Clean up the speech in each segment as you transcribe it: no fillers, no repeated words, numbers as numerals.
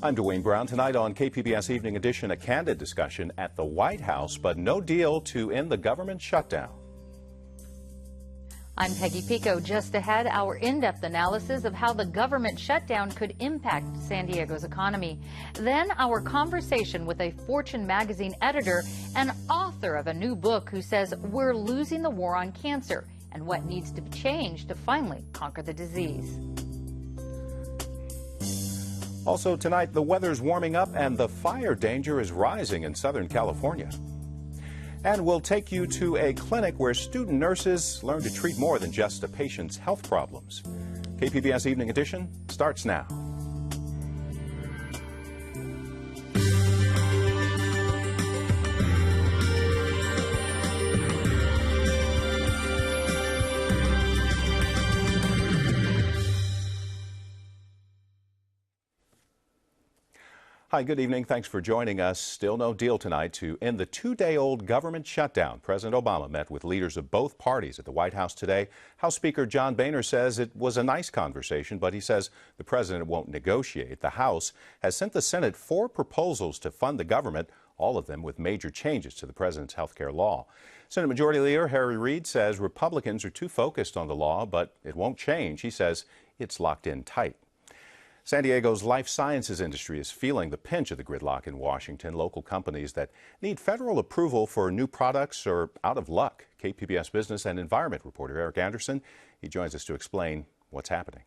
I'm Dwayne Brown. Tonight on KPBS Evening Edition, a candid discussion at the White House, but no deal to end the government shutdown. I'm Peggy Pico. Just ahead, our in-depth analysis of how the government shutdown could impact San Diego's economy. Then our conversation with a Fortune magazine editor and author of a new book who says we're losing the war on cancer and what needs to change to finally conquer the disease. Also tonight, the weather's warming up and the fire danger is rising in Southern California. And we'll take you to a clinic where student nurses learn to treat more than just a patient's health problems. KPBS Evening Edition starts now. Hi, good evening. Thanks for joining us. Still no deal tonight to end the two-day-old government shutdown. President Obama met with leaders of both parties at the White House today. House Speaker John Boehner says it was a nice conversation, but he says the president won't negotiate. The House has sent the Senate 4 proposals to fund the government, all of them with major changes to the president's health care law. Senate Majority Leader Harry Reid says Republicans are too focused on the law, but it won't change. He says it's locked in tight. San Diego's life sciences industry is feeling the pinch of the gridlock in Washington. Local companies that need federal approval for new products are out of luck. KPBS Business and Environment reporter Eric Anderson, he joins us to explain what's happening.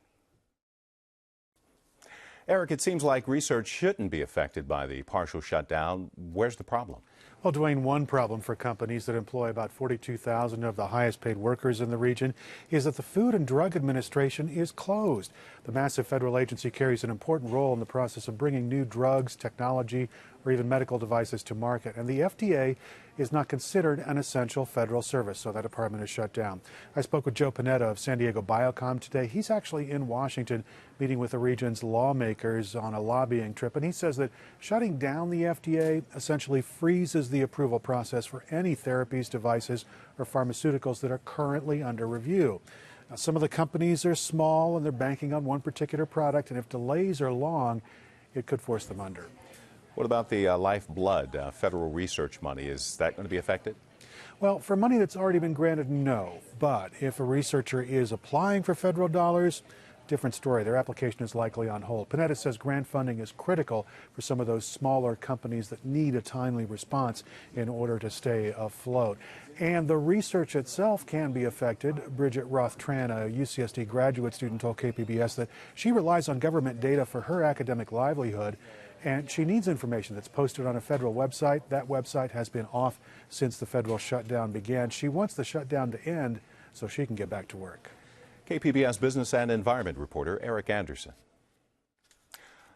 Eric, it seems like research shouldn't be affected by the partial shutdown. Where's the problem? Well, Dwayne, one problem for companies that employ about 42,000 of the highest paid workers in the region is that the Food and Drug Administration is closed. The massive federal agency carries an important role in the process of bringing new drugs, technology, or even medical devices to market. And the FDA is not considered an essential federal service, so that department is shut down. I spoke with Joe Panetta of San Diego Biocom today. He's actually in Washington meeting with the region's lawmakers on a lobbying trip, and he says that shutting down the FDA essentially freezes the approval process for any therapies, devices, or pharmaceuticals that are currently under review. Now, some of the companies are small and they're banking on one particular product, and if delays are long, it could force them under. What about the lifeblood federal research money? Is that going to be affected? Well, for money that's already been granted, no. But if a researcher is applying for federal dollars, different story. Their application is likely on hold. Panetta says grant funding is critical for some of those smaller companies that need a timely response in order to stay afloat. And the research itself can be affected. Bridget Roth-Tran, a UCSD graduate student, told KPBS that she relies on government data for her academic livelihood, and she needs information that's posted on a federal website. That website has been off since the federal shutdown began. She wants the shutdown to end so she can get back to work. KPBS Business and Environment reporter Eric Anderson.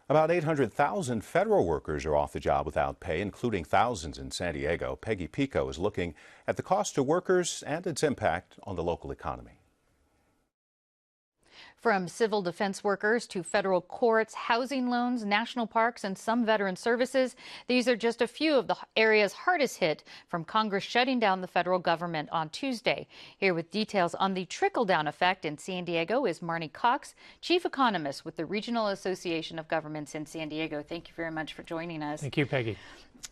About 800,000 federal workers are off the job without pay, including thousands in San Diego. Peggy Pico is looking at the cost to workers and its impact on the local economy. From civil defense workers to federal courts, housing loans, national parks, and some veteran services, these are just a few of the areas hardest hit from Congress shutting down the federal government on Tuesday. Here with details on the trickle-down effect in San Diego is Marnie Cox, chief economist with the Regional Association of Governments in San Diego. Thank you very much for joining us. Thank you, Peggy.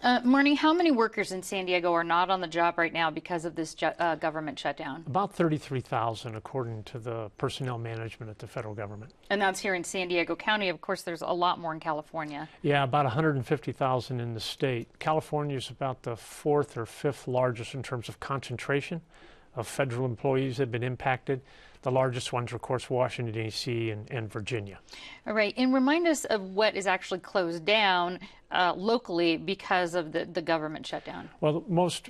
Marnie, how many workers in San Diego are not on the job right now because of this government shutdown? About 33,000, according to the personnel management at the federal government. And that's here in San Diego County. Of course, there's a lot more in California. Yeah, about 150,000 in the state. California is about the 4th or 5th largest in terms of concentration of federal employees that have been impacted. The largest ones are, of course, Washington, D.C. and Virginia. All right. And remind us of what is actually closed down locally because of the government shutdown. Well,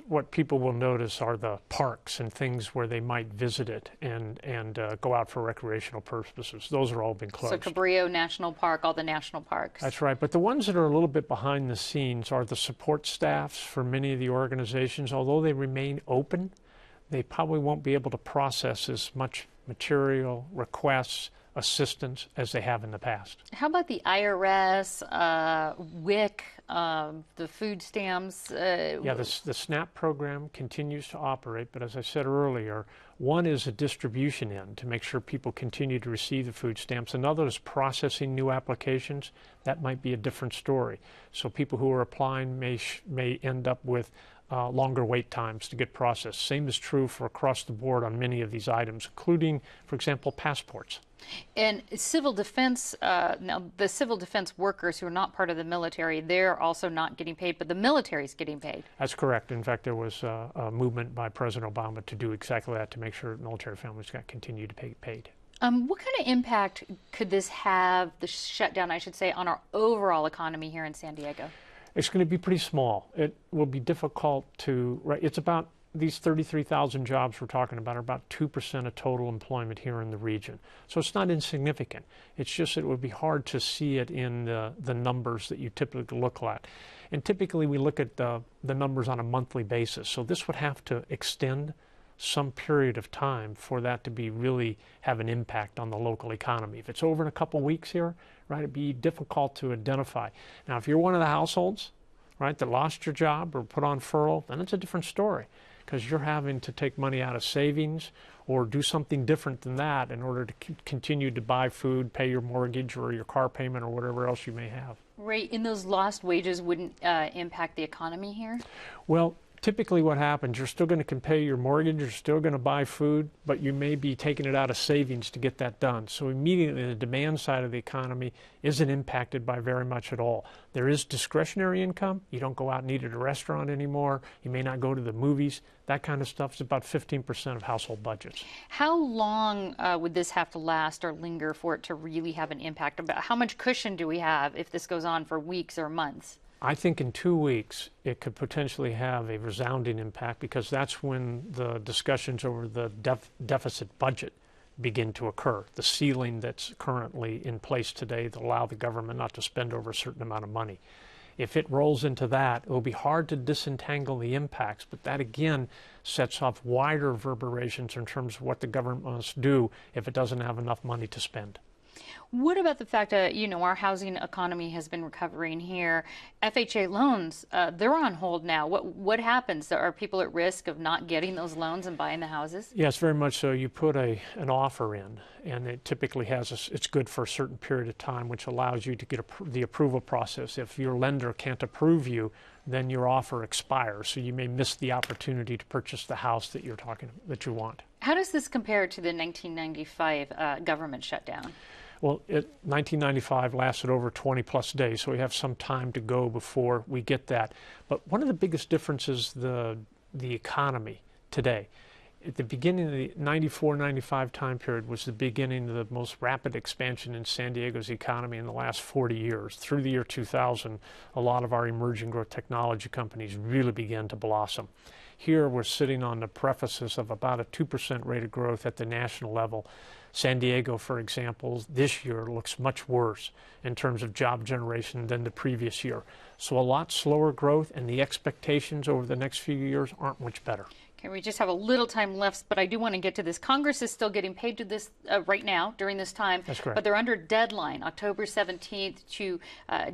what people will notice are the parks and things where they might visit it and go out for recreational purposes. Those are all been closed. So Cabrillo National Park, all the national parks. That's right. But the ones that are a little bit behind the scenes are the support staffs for many of the organizations. Although they remain open, they probably won't be able to process as much material, requests, assistance as they have in the past. How about the IRS, WIC, the food stamps? Yeah, the SNAP program continues to operate, but as I said earlier, One is a distribution end to make sure people continue to receive the food stamps. Another is processing new applications. That might be a different story. So people who are applying may end up with longer wait times to get processed. Same is true for across the board on many of these items, including, for example, passports. And civil defense, now the civil defense workers who are not part of the military, they're also not getting paid, but the military is getting paid. That's correct. In fact, there was a movement by President Obama to do exactly that, to make sure military families got continued to be paid. What kind of impact could this have, the shutdown, I should say, on our overall economy here in San Diego? It's going to be pretty small. It will be difficult to, it's about, these 33,000 jobs we're talking about are about 2% of total employment here in the region. So it's not insignificant. It's just that it would be hard to see it in the numbers that you typically look at. And typically we look at the numbers on a monthly basis. So this would have to extend some period of time for that to be really have an impact on the local economy. If it's over in a couple weeks here, right, it'd be difficult to identify. Now, if you're one of the households, right, that lost your job or put on furlough, then it's a different story, because you're having to take money out of savings or do something different than that in order to continue to buy food, pay your mortgage or your car payment or whatever else you may have. Right, and those lost wages wouldn't impact the economy here? Well, typically what happens, you're still going to pay your mortgage, you're still going to buy food, but you may be taking it out of savings to get that done. So immediately the demand side of the economy isn't impacted by very much at all. There is discretionary income. You don't go out and eat at a restaurant anymore. You may not go to the movies. That kind of stuff is about 15% of household budgets. How long would this have to last or linger for it to really have an impact? About how much cushion do we have if this goes on for weeks or months? I think in 2 weeks it could potentially have a resounding impact, because that's when the discussions over the deficit budget begin to occur. The ceiling that's currently in place today that allow the government not to spend over a certain amount of money. If it rolls into that, it will be hard to disentangle the impacts, but that again sets off wider reverberations in terms of what the government must do if it doesn't have enough money to spend. What about the fact that, our housing economy has been recovering here? FHA loans, they're on hold now. What happens? Are people at risk of not getting those loans and buying the houses? Yes, very much so. You put an offer in, and it typically it's good for a certain period of time, which allows you to get the approval process. If your lender can't approve you, then your offer expires. So you may miss the opportunity to purchase the house that you want. How does this compare to the 1995 government shutdown? Well, 1995 lasted over 20 plus days, so we have some time to go before we get that. But one of the biggest differences, the economy today. At the beginning of the 94-95 time period was the beginning of the most rapid expansion in San Diego's economy in the last 40 years. Through the year 2000, a lot of our emerging growth technology companies really began to blossom. Here we're sitting on the precipice of about a 2% rate of growth at the national level. San Diego, for example, this year looks much worse in terms of job generation than the previous year. So a lot slower growth, and the expectations over the next few years aren't much better. Okay, we just have a little time left, but I do want to get to this. Congress is still getting paid to this right now during this time. That's correct. But they're under deadline, October 17th, to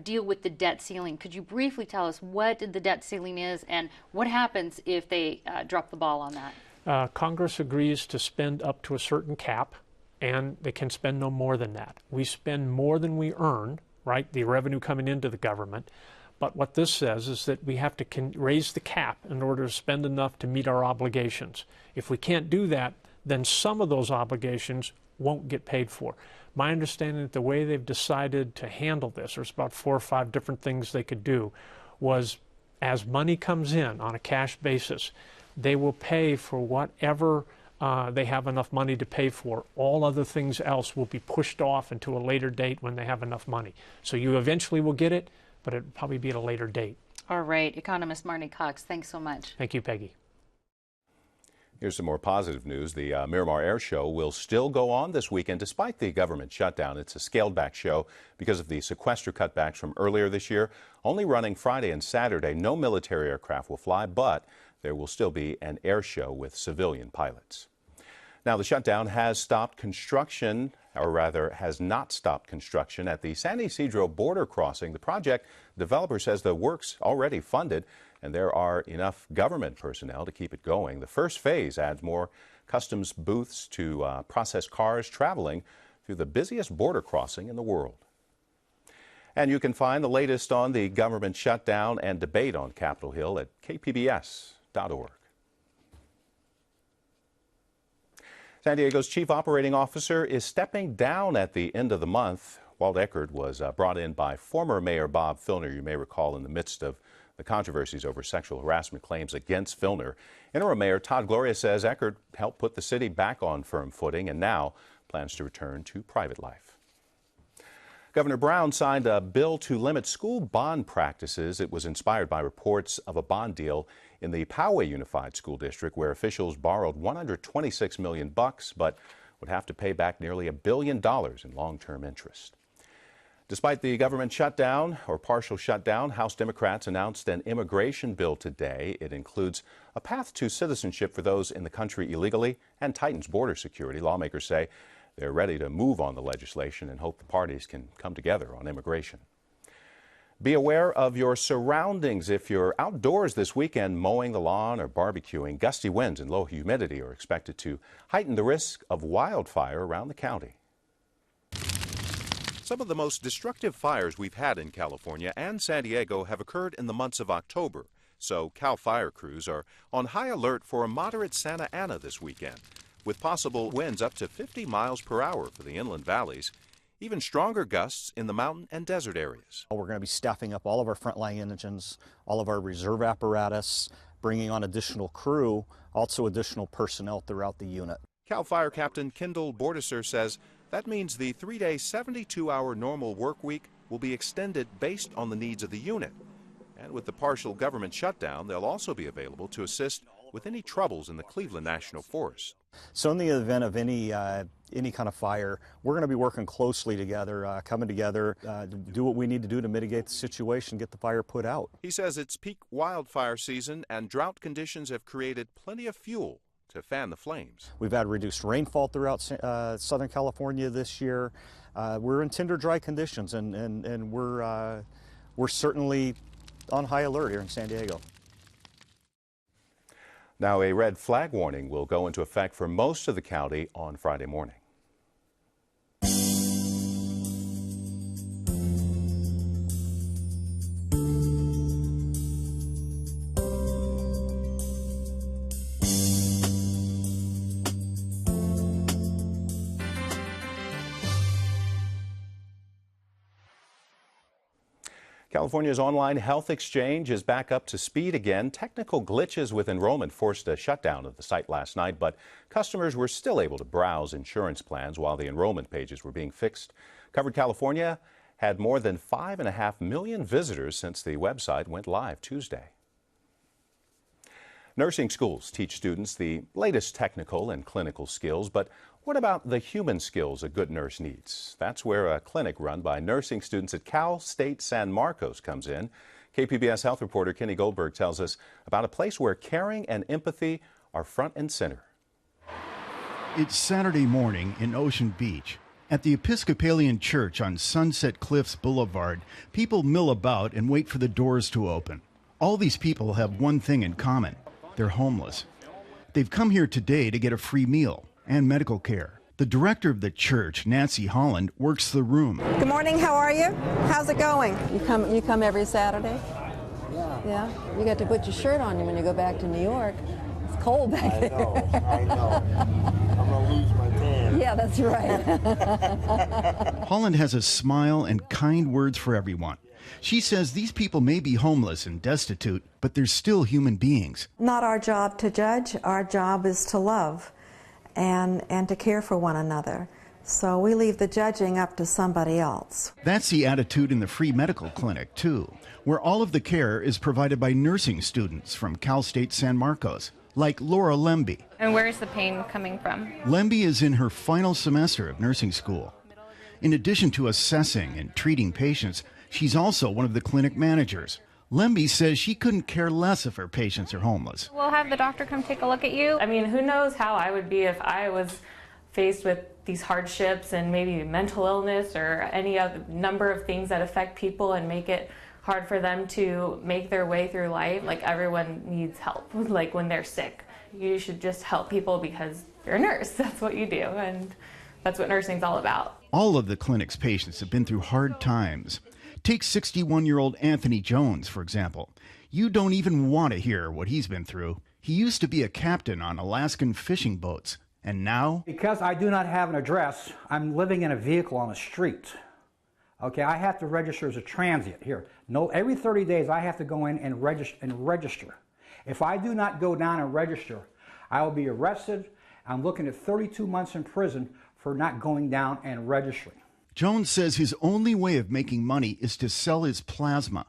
deal with the debt ceiling. Could you briefly tell us what the debt ceiling is and what happens if they drop the ball on that? Congress agrees to spend up to a certain cap, and they can spend no more than that. We spend more than we earn, right, the revenue coming into the government. But what this says is that we have to raise the cap in order to spend enough to meet our obligations. If we can't do that, then some of those obligations won't get paid for. My understanding that the way they've decided to handle this, there's about 4 or 5 different things they could do, was as money comes in on a cash basis, they will pay for whatever they have enough money to pay for. All other things else will be pushed off into a later date when they have enough money. So you eventually will get it, but it'll probably be at a later date. All right. Economist Marty Cox, thanks so much. Thank you, Peggy. Here's some more positive news. The Miramar Air Show will still go on this weekend despite the government shutdown. It's a scaled-back show because of the sequester cutbacks from earlier this year. Only running Friday and Saturday. No military aircraft will fly, but there will still be an air show with civilian pilots. Now, the shutdown has stopped construction, or rather has not stopped construction at the San Ysidro border crossing. The project developer says the work's already funded and there are enough government personnel to keep it going. The first phase adds more customs booths to process cars traveling through the busiest border crossing in the world. And you can find the latest on the government shutdown and debate on Capitol Hill at kpbs.org. San Diego's chief operating officer is stepping down at the end of the month. Walt Eckert was brought in by former Mayor Bob Filner, you may recall, in the midst of the controversies over sexual harassment claims against Filner. Interim Mayor Todd Gloria says Eckert helped put the city back on firm footing and now plans to return to private life. Governor Brown signed a bill to limit school bond practices. It was inspired by reports of a bond deal in the Poway Unified School District where officials borrowed $126 million but would have to pay back nearly $1 billion in long-term interest. Despite the government shutdown or partial shutdown, House Democrats announced an immigration bill today. It includes a path to citizenship for those in the country illegally and tightens border security. Lawmakers say they're ready to move on the legislation and hope the parties can come together on immigration. Be aware of your surroundings. If you're outdoors this weekend mowing the lawn or barbecuing, gusty winds and low humidity are expected to heighten the risk of wildfire around the county. Some of the most destructive fires we've had in California and San Diego have occurred in the months of October. So CAL FIRE crews are on high alert for a moderate Santa Ana this weekend, with possible winds up to 50 miles per hour for the inland valleys, even stronger gusts in the mountain and desert areas. We're going to be staffing up all of our frontline engines, all of our reserve apparatus, bringing on additional crew, also additional personnel throughout the unit. CAL FIRE Captain Kendall Bordeser says that means the 3-day, 72-hour normal work week will be extended based on the needs of the unit. And with the partial government shutdown, they'll also be available to assist with any troubles in the Cleveland National Forest. So in the event of any kind of fire, we're going to be working closely together, coming together to do what we need to do to mitigate the situation, get the fire put out. He says it's peak wildfire season and drought conditions have created plenty of fuel to fan the flames. We've had reduced rainfall throughout Southern California this year. We're in tinder dry conditions, and we're certainly on high alert here in San Diego. Now, a red flag warning will go into effect for most of the county on Friday morning. California's online health exchange is back up to speed again. Technical glitches with enrollment forced a shutdown of the site last night, but customers were still able to browse insurance plans while the enrollment pages were being fixed. Covered California had more than 5.5 million visitors since the website went live Tuesday. Nursing schools teach students the latest technical and clinical skills, but what about the human skills a good nurse needs? That's where a clinic run by nursing students at Cal State San Marcos comes in. KPBS health reporter Kenny Goldberg tells us about a place where caring and empathy are front and center. It's Saturday morning in Ocean Beach. At the Episcopalian Church on Sunset Cliffs Boulevard, people mill about and wait for the doors to open. All these people have one thing in common. They're homeless. They've come here today to get a free meal and medical care. The director of the church, Nancy Holland, works the room. Good morning, how are you? How's it going? You come every Saturday? Yeah. You got to put your shirt on when you go back to New York. It's cold back there. I know. I'm going to lose my tan. Yeah, that's right. Holland has a smile and kind words for everyone. She says these people may be homeless and destitute, but they're still human beings. Not our job to judge. Our job is to love and to care for one another. So we leave the judging up to somebody else. That's the attitude in the free medical clinic, too, where all of the care is provided by nursing students from Cal State San Marcos, like Laura Lemby. And where is the pain coming from? Lemby is in her final semester of nursing school. In addition to assessing and treating patients, she's also one of the clinic managers. Lemby says she couldn't care less if her patients are homeless. We'll have the doctor come take a look at you. I mean, who knows how I would be if I was faced with these hardships and maybe mental illness or any other number of things that affect people and make it hard for them to make their way through life. Like, everyone needs help, like when they're sick. You should just help people because you're a nurse. That's what you do, and that's what nursing's all about. All of the clinic's patients have been through hard times. Take 61-year-old Anthony Jones, for example. You don't even want to hear what he's been through. He used to be a captain on Alaskan fishing boats, and now... Because I do not have an address, I'm living in a vehicle on a street. Okay, I have to register as a transient here. No, every 30 days I have to go in and register. If I do not go down and register, I will be arrested. I'm looking at 32 months in prison for not going down and registering. Jones says his only way of making money is to sell his plasma.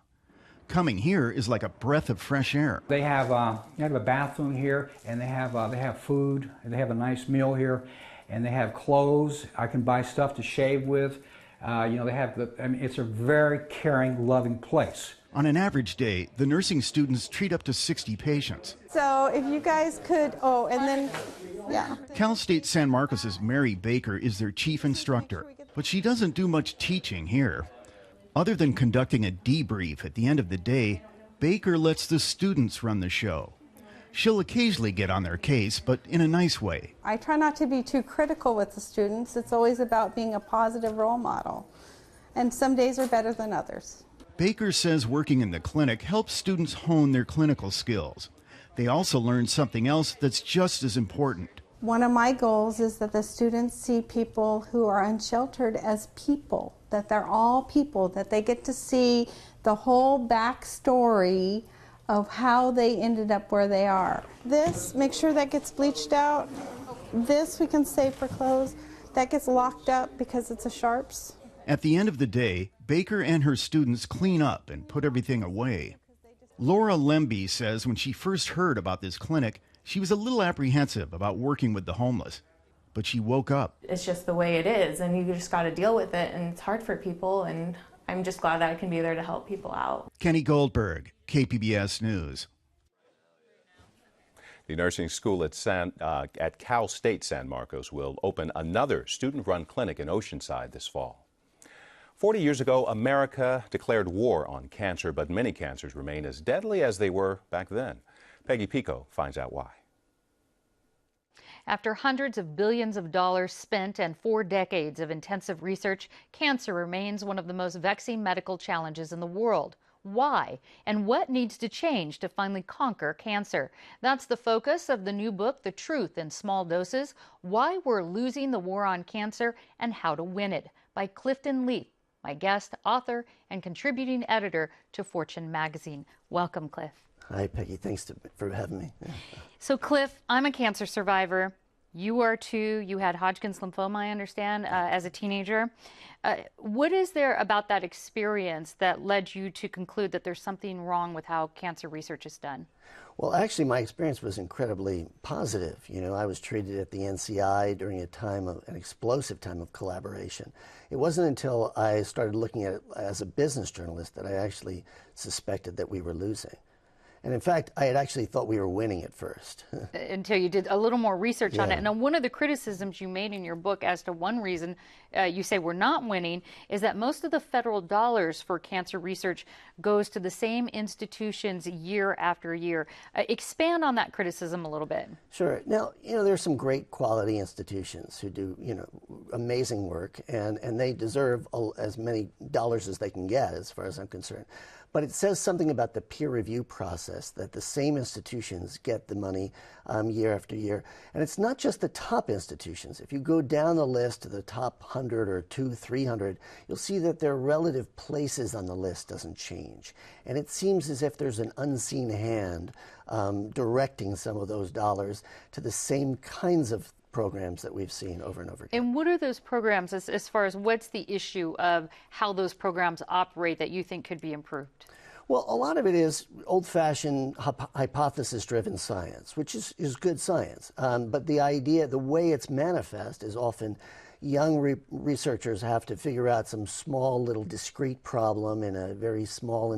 Coming here is like a breath of fresh air. They have a bathroom here, and they have food, and they have a nice meal here, and they have clothes. I can buy stuff to shave with. It's a very caring, loving place. On an average day, the nursing students treat up to 60 patients. So if you guys could, Cal State San Marcos's Mary Baker is their chief instructor, but she doesn't do much teaching here. Other than conducting a debrief at the end of the day, Baker lets the students run the show. She'll occasionally get on their case, but in a nice way. I try not to be too critical with the students. It's always about being a positive role model. And some days are better than others. Baker says working in the clinic helps students hone their clinical skills. They also learn something else that's just as important. One of my goals is that the students see people who are unsheltered as people, that they're all people, that they get to see the whole backstory of how they ended up where they are. This, make sure that gets bleached out. This we can save for clothes. That gets locked up because it's a Sharps. At the end of the day, Baker and her students clean up and put everything away. Laura Lemby says when she first heard about this clinic, she was a little apprehensive about working with the homeless. But she woke up. It's just the way it is, and you just got to deal with it, and it's hard for people, and I'm just glad that I can be there to help people out. Kenny Goldberg, KPBS News. The nursing school at Cal State San Marcos will open another student-run clinic in Oceanside this fall. 40 years ago, America declared war on cancer, but many cancers remain as deadly as they were back then. Peggy Pico finds out why. After hundreds of billions of dollars spent and 4 decades of intensive research, cancer remains one of the most vexing medical challenges in the world. Why? And what needs to change to finally conquer cancer? That's the focus of the new book, The Truth in Small Doses: Why We're Losing the War on Cancer and How to Win It, by Clifton Leaf, my guest, author, and contributing editor to Fortune magazine. Welcome, Cliff. Hi, Peggy. Thanks for having me. Yeah. So, Cliff, I'm a cancer survivor. You are too. You had Hodgkin's lymphoma, I understand, as a teenager. What is there about that experience that led you to conclude that there's something wrong with how cancer research is done? Well, actually, my experience was incredibly positive. You know, I was treated at the NCI during an explosive time of collaboration. It wasn't until I started looking at it as a business journalist that I actually suspected that we were losing. And in fact, I had actually thought we were winning at first. Until you did a little more research on it. Now, one of the criticisms you made in your book as to one reason you say we're not winning is that most of the federal dollars for cancer research goes to the same institutions year after year. Expand on that criticism a little bit. Sure. Now, you know, there are some great quality institutions who do, you know, amazing work, and they deserve as many dollars as they can get, as far as I'm concerned. But it says something about the peer review process, that the same institutions get the money year after year. And it's not just the top institutions. If you go down the list to the top 100 or 200, 300, you'll see that their relative places on the list doesn't change. And it seems as if there's an unseen hand directing some of those dollars to the same kinds of programs that we've seen over and over again. And what are those programs, as far as what's the issue of how those programs operate that you think could be improved? Well, a lot of it is old-fashioned hypothesis-driven science, which is good science. But the idea, the way it's manifest is often, young researchers have to figure out some small little discrete problem in a very small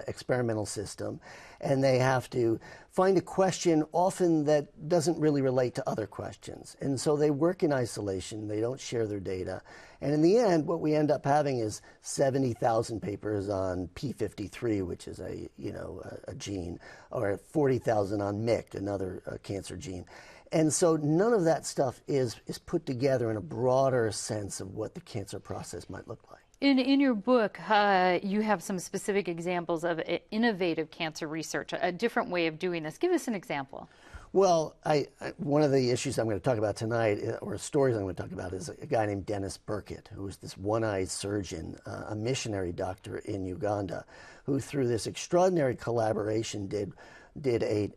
experimental system, and they have to find a question often that doesn't really relate to other questions. And so they work in isolation, they don't share their data, and in the end what we end up having is 70,000 papers on P53, which is a gene, or 40,000 on MYC, another cancer gene. And so none of that stuff is put together in a broader sense of what the cancer process might look like. In your book, you have some specific examples of innovative cancer research, a different way of doing this. Give us an example. Well, one of the issues I'm going to talk about tonight, or stories I'm going to talk about, is a guy named Dennis Burkitt, who was this one-eyed surgeon, a missionary doctor in Uganda, who through this extraordinary collaboration did a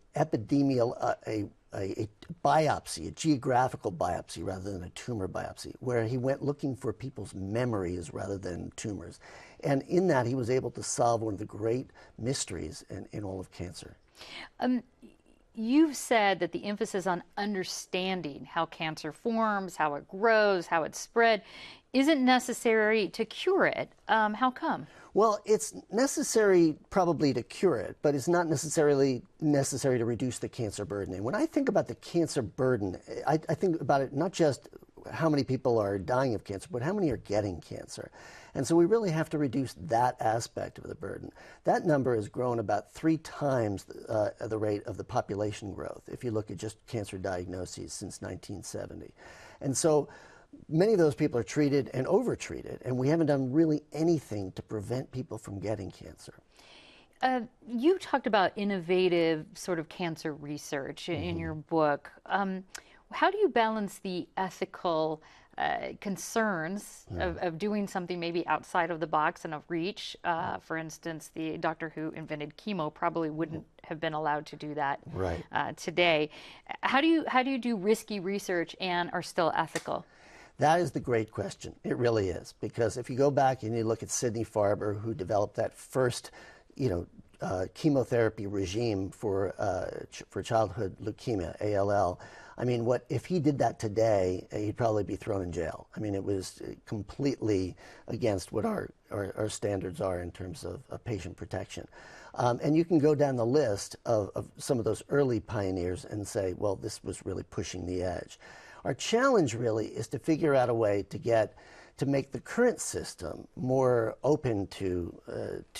biopsy, a geographical biopsy rather than a tumor biopsy, where he went looking for people's memories rather than tumors. And in that, he was able to solve one of the great mysteries in all of cancer. You've said that the emphasis on understanding how cancer forms, how it grows, how it's spread, isn't necessary to cure it. How come? Well, it's necessary probably to cure it, but it's not necessarily necessary to reduce the cancer burden. And when I think about the cancer burden, I think about it not just how many people are dying of cancer, but how many are getting cancer. And so we really have to reduce that aspect of the burden. That number has grown about 3 times the rate of the population growth if you look at just cancer diagnoses since 1970. And so many of those people are treated and overtreated, and we haven't done really anything to prevent people from getting cancer. You talked about innovative sort of cancer research in your book. How do you balance the ethical concerns of doing something maybe outside of the box and of reach? For instance, the doctor who invented chemo probably wouldn't have been allowed to do that today. How do you do risky research and are still ethical? That is the great question. It really is. Because if you go back and you look at Sidney Farber, who developed that first, chemotherapy regime for childhood leukemia, ALL, I mean, if he did that today, he'd probably be thrown in jail. I mean, it was completely against what our standards are in terms of patient protection. And you can go down the list of some of those early pioneers and say, well, this was really pushing the edge. Our challenge really is to figure out a way to make the current system more open to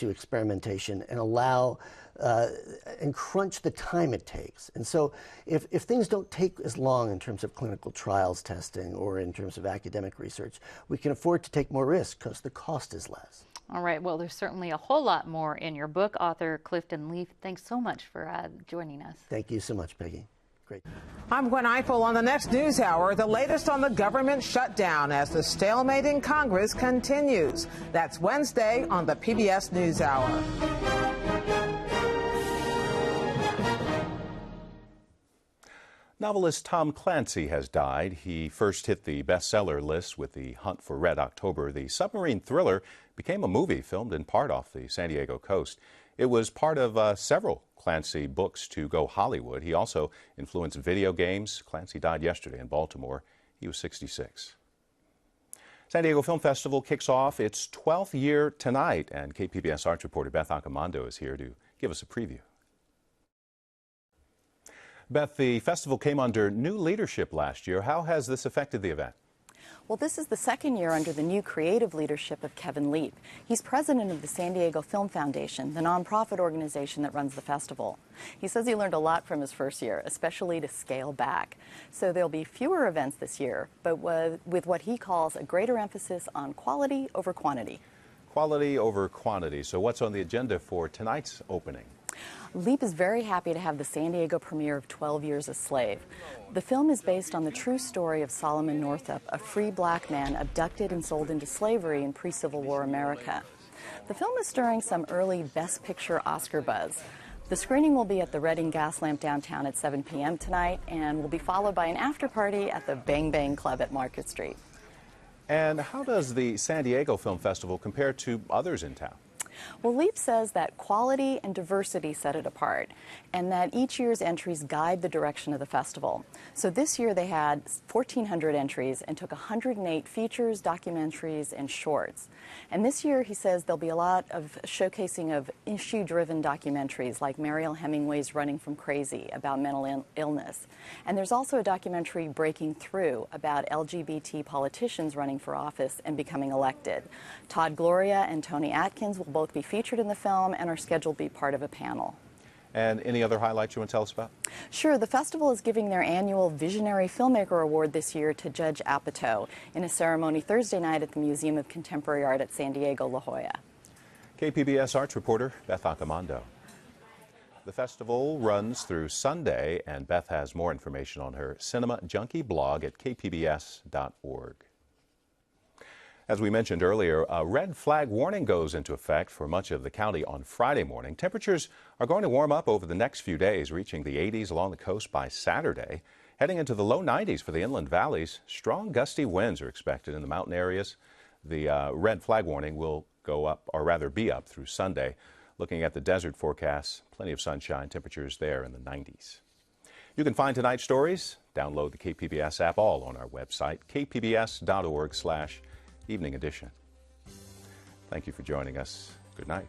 experimentation and allow and crunch the time it takes. And so if things don't take as long in terms of clinical trials testing or in terms of academic research, we can afford to take more risk because the cost is less. All right. Well, there's certainly a whole lot more in your book. Author Clifton Leaf, thanks so much for joining us. Thank you so much, Peggy. Great. I'm Gwen Eiffel on the next News Hour. The latest on the government shutdown as the stalemate in Congress continues. That's Wednesday on the PBS News Hour. Novelist Tom Clancy has died. He first hit the bestseller list with The Hunt for Red October. The submarine thriller became a movie filmed in part off the San Diego coast. It was part of several Clancy books to go Hollywood. He also influenced video games. Clancy died yesterday in Baltimore. He was 66. San Diego Film Festival kicks off its 12th year tonight, and KPBS arts reporter Beth Accomando is here to give us a preview. Beth, the festival came under new leadership last year. How has this affected the event? Well, this is the second year under the new creative leadership of Kevin Leap. He's president of the San Diego Film Foundation, the nonprofit organization that runs the festival. He says he learned a lot from his first year, especially to scale back. So there'll be fewer events this year, but with what he calls a greater emphasis on quality over quantity. Quality over quantity. So what's on the agenda for tonight's opening? Leap is very happy to have the San Diego premiere of 12 Years a Slave. The film is based on the true story of Solomon Northup, a free black man abducted and sold into slavery in pre-Civil War America. The film is stirring some early Best Picture Oscar buzz. The screening will be at the Redding Gaslamp downtown at 7 p.m. tonight and will be followed by an after-party at the Bang Bang Club at Market Street. And how does the San Diego Film Festival compare to others in town? Well, LEAP says that quality and diversity set it apart, and that each year's entries guide the direction of the festival. So this year they had 1,400 entries and took 108 features, documentaries, and shorts. And this year, he says, there'll be a lot of showcasing of issue-driven documentaries like Mariel Hemingway's Running from Crazy about mental illness. And there's also a documentary, Breaking Through, about LGBT politicians running for office and becoming elected. Todd Gloria and Tony Atkins will both be featured in the film and are scheduled to be part of a panel. And any other highlights you want to tell us about? Sure. The festival is giving their annual Visionary Filmmaker Award this year to Judge Apatow in a ceremony Thursday night at the Museum of Contemporary Art at San Diego La Jolla. KPBS arts reporter Beth Accomando. The festival runs through Sunday, and Beth has more information on her Cinema Junkie blog at kpbs.org. As we mentioned earlier, a red flag warning goes into effect for much of the county on Friday morning. Temperatures are going to warm up over the next few days, reaching the 80s along the coast by Saturday. Heading into the low 90s for the inland valleys, strong gusty winds are expected in the mountain areas. The red flag warning will go up, or rather be up through Sunday. Looking at the desert forecast, plenty of sunshine, temperatures there in the 90s. You can find tonight's stories, download the KPBS app, all on our website, kpbs.org/evening edition. Thank you for joining us. Good night.